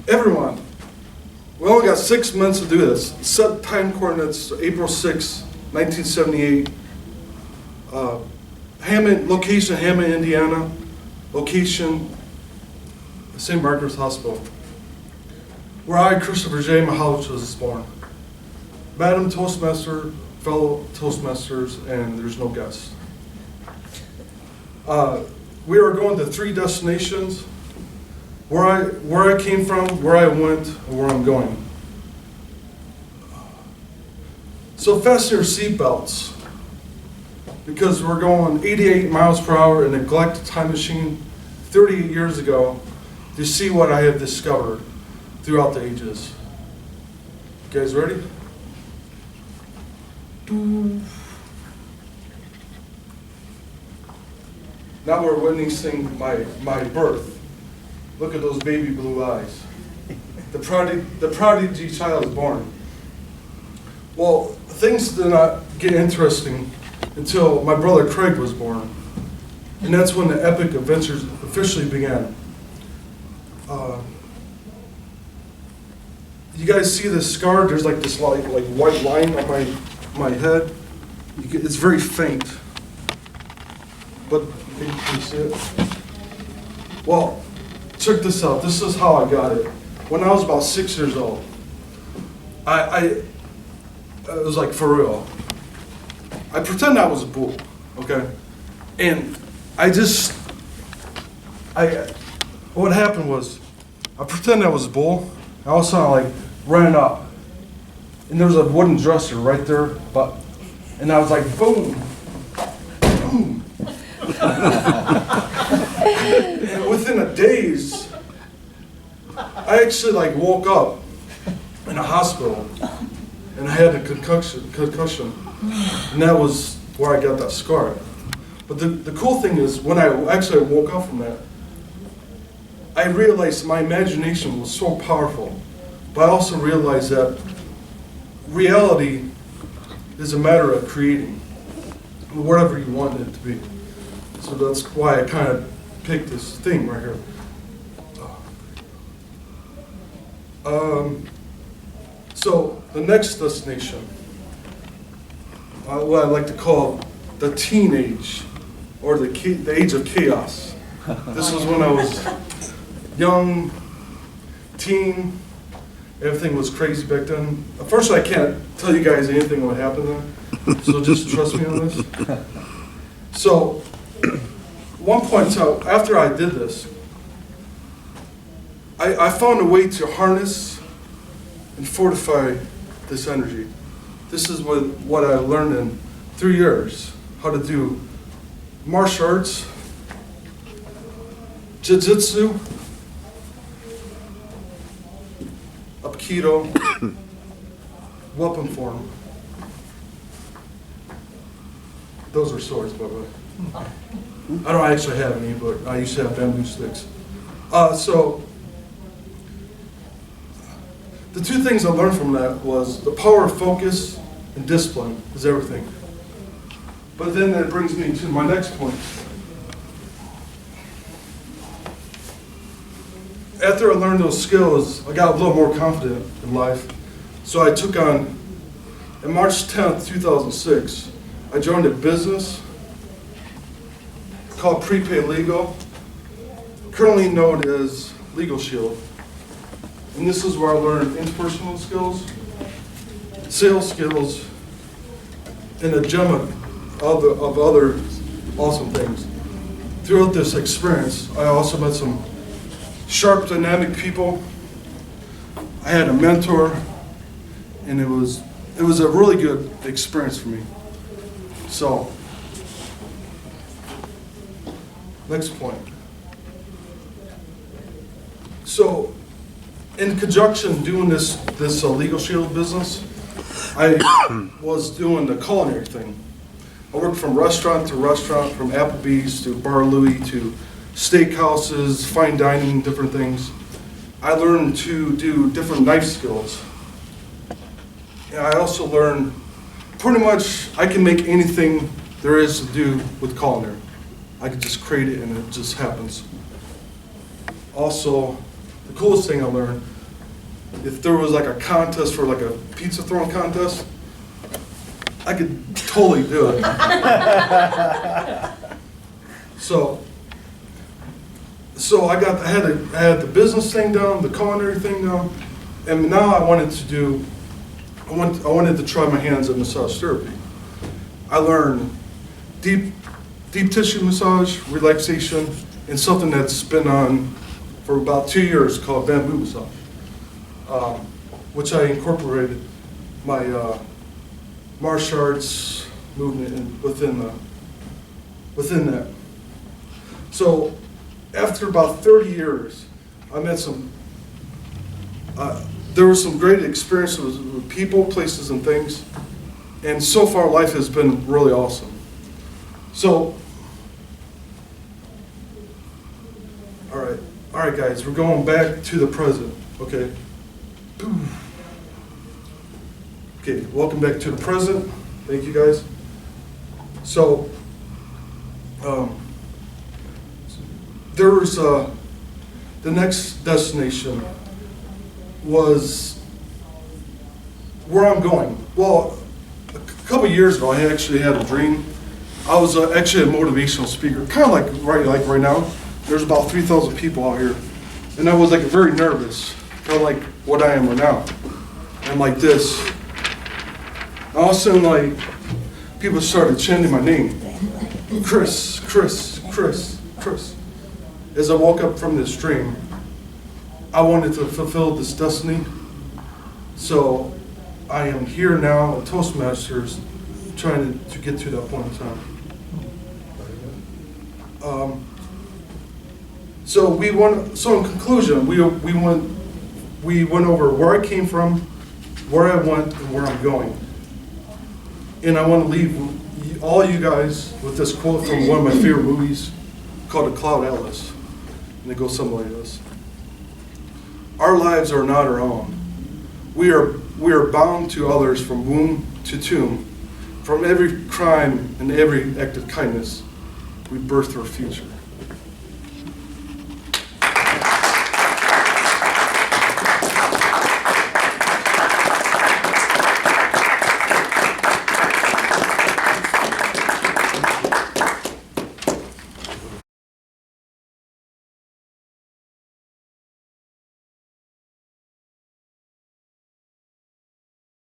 Everyone, we only got 6 months to do this. Set time coordinates, April 6, 1978. Hammond, location, Hammond, Indiana. Location, St. Margaret's Hospital, where I, Christopher J. Mihalich, was born. Madam Toastmaster, fellow Toastmasters, and there's no guests. We are going to 3 destinations, where I came from, where I went, and where I'm going. So fasten your seatbelts, because we're going 88 miles per hour in a galactic time machine 38 years ago to see what I have discovered throughout the ages. You guys ready? Now we're witnessing my birth. Look at those baby blue eyes. The prodigy child is born. Well, things did not get interesting until my brother Craig was born. And that's when the epic adventures officially began. You guys see this scar? There's like this like white line on my head. It's very faint. But can you see it? Well, check this out. This is how I got it. When I was about 6 years old, it was like for real. I pretend I was a bull, okay? And what happened was, I pretended I was a bull. I all of a sudden like ran up, and there was a wooden dresser right there, and I was like, boom, boom. And within a daze, I actually like woke up in a hospital, and I had a concussion, and that was where I got that scar. But the cool thing is, when I actually woke up from that, I realized my imagination was so powerful, but I also realized that reality is a matter of creating whatever you want it to be. So that's why I kind of picked this thing right here. So the next destination, what I like to call the teenage, or the age of chaos. This was when I was young, teen. Everything was crazy back then. Unfortunately, I can't tell you guys anything what happened then, so just trust me on this. So, one point, so after I did this, I found a way to harness and fortify this energy. This is what I learned in 3 years, how to do martial arts, jiu-jitsu, aikido, weapon form. Those are swords, by the way. I don't actually have any, but I used to have bamboo sticks. So, the 2 things I learned from that was the power of focus and discipline is everything. But then that brings me to my next point. After I learned those skills, I got a little more confident in life. So I took on, on March 10th, 2006, I joined a business called Prepaid Legal, currently known as Legal Shield. And this is where I learned interpersonal skills, sales skills, and a gem of other awesome things. Throughout this experience, I also met some sharp, dynamic people. I had a mentor, and it was a really good experience for me. So, next point. So, in conjunction doing this Legal Shield business, I was doing the culinary thing. I worked from restaurant to restaurant, from Applebee's to Bar Louie to steakhouses, fine dining, different things. I learned to do different knife skills. And I also learned pretty much I can make anything there is to do with culinary. I can just create it and it just happens. Also, the coolest thing I learned, if there was like a contest for like a pizza throwing contest, I could totally do it. So I had the business thing down, the culinary thing down, and now I wanted to try my hands at massage therapy. I learned deep tissue massage, relaxation, and something that's been on for about 2 years called bamboo massage, which I incorporated my martial arts movement within that. So after about 30 years, I met there were some great experiences with people, places, and things, and so far life has been really awesome. So, all right, guys, we're going back to the present, okay? Okay, welcome back to the present. Thank you, guys. So, there was the next destination was where I'm going. Well, a couple years ago, I actually had a dream. I was actually a motivational speaker, kind of like right now. There's about 3,000 people out here, and I was like very nervous, kind of like what I am right now. I'm like this. All of a sudden, like people started chanting my name, Chris, Chris, Chris, Chris. As I woke up from this dream, I wanted to fulfill this destiny. So I am here now at Toastmasters trying to get to that point in time. So in conclusion, we went over where I came from, where I went, and where I'm going. And I want to leave all you guys with this quote from one of my favorite movies called A Cloud Atlas. And it goes something like this. Our lives are not our own. We are bound to others from womb to tomb. From every crime and every act of kindness, we birth our future.